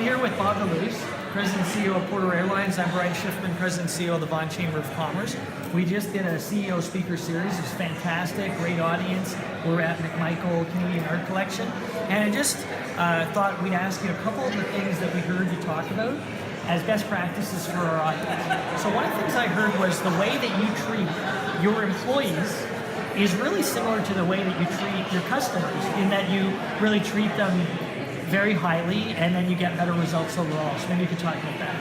I'm here with Bob Deluce, President and CEO of Porter Airlines. I'm Brian Schiffman, President and CEO of the Vaughan Chamber of Commerce. We just did a CEO speaker series. It was fantastic, great audience. We're at McMichael Canadian Art Collection. And I just thought we'd ask you a couple of the things that we heard you talk about as best practices for our audience. So one of the things I heard was the way that you treat your employees is really similar to the way that you treat your customers, in that you really treat them very highly and then you get better results overall. So maybe you could talk about that.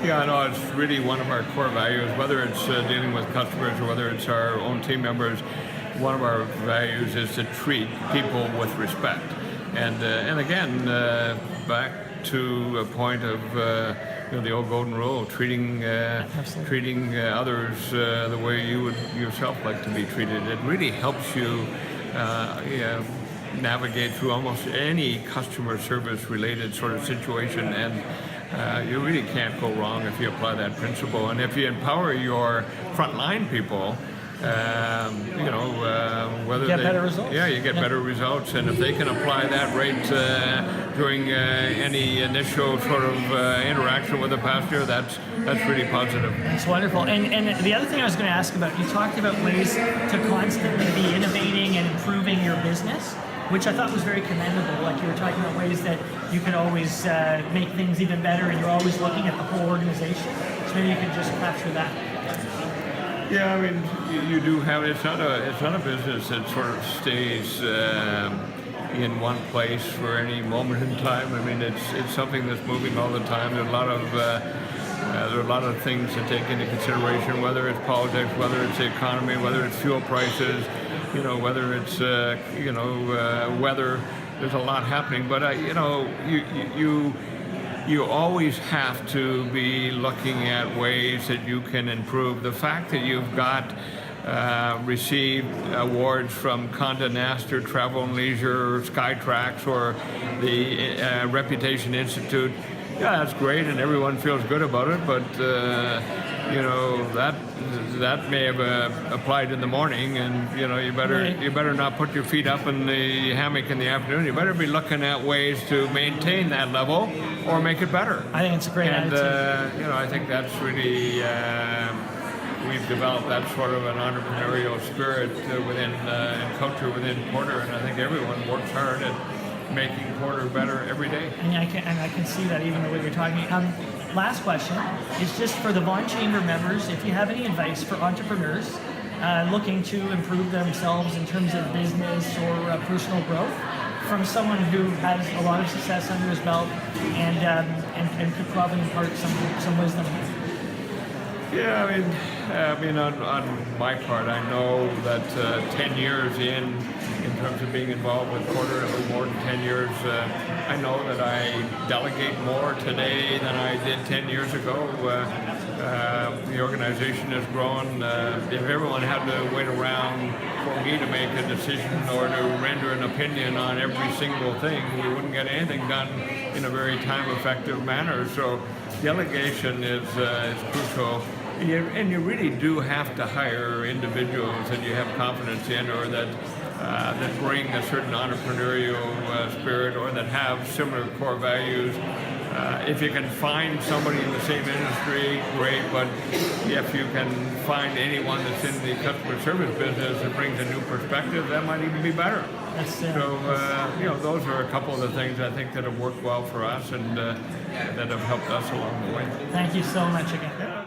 Yeah, no, it's really one of our core values, whether it's dealing with customers or whether it's our own team members. One of our values is to treat people with respect. And again, back to a point of the old golden rule, treating others the way you would yourself like to be treated. It really helps you navigate through almost any customer service related sort of situation, and you really can't go wrong if you apply that principle. And if you empower your frontline people, whether you get better results. Yeah, you get better results, and if they can apply that right during any initial sort of interaction with a passenger, that's really positive. That's wonderful. And the other thing I was going to ask about, you talked about ways to constantly be innovating and improving your business, which I thought was very commendable. Like, you were talking about ways that you could always make things even better, and you're always looking at the whole organization. So maybe you could just capture that. Yeah, I mean, you do have, it's not a business that sort of stays in one place for any moment in time. I mean, it's something that's moving all the time. There are a lot of things to take into consideration, whether it's politics, whether it's the economy, whether it's fuel prices, whether it's weather. There's a lot happening, but you always have to be looking at ways that you can improve. The fact that you've got received awards from Condé Nast, Travel and Leisure, Skytrax, or the Reputation Institute, yeah, that's great, and everyone feels good about it. But that may have applied in the morning, and you better not put your feet up in the hammock in the afternoon. You better be looking at ways to maintain that level or make it better. I think it's a great attitude. I think that's really we've developed that sort of an entrepreneurial spirit within and culture within Porter, and I think everyone works hard at making Porter better every day. And I can see that even the way you're talking. Last question is just for the Vaughan Chamber members, if you have any advice for entrepreneurs looking to improve themselves in terms of business or personal growth, from someone who has a lot of success under his belt and could probably impart some wisdom. Yeah, I mean, on my part, I know that 10 years in terms of being involved with Porter, it was more than 10 years. I know that I delegate more today than I did 10 years ago. The organization has grown. If everyone had to wait around for me to make a decision or to render an opinion on every single thing, we wouldn't get anything done in a very time-effective manner. So delegation is crucial. And you really do have to hire individuals that you have confidence in, or that bring a certain entrepreneurial spirit, or that have similar core values. If you can find somebody in the same industry, great, but if you can find anyone that's in the customer service business that brings a new perspective, that might even be better. Those are a couple of the things I think that have worked well for us and that have helped us along the way. Thank you so much again.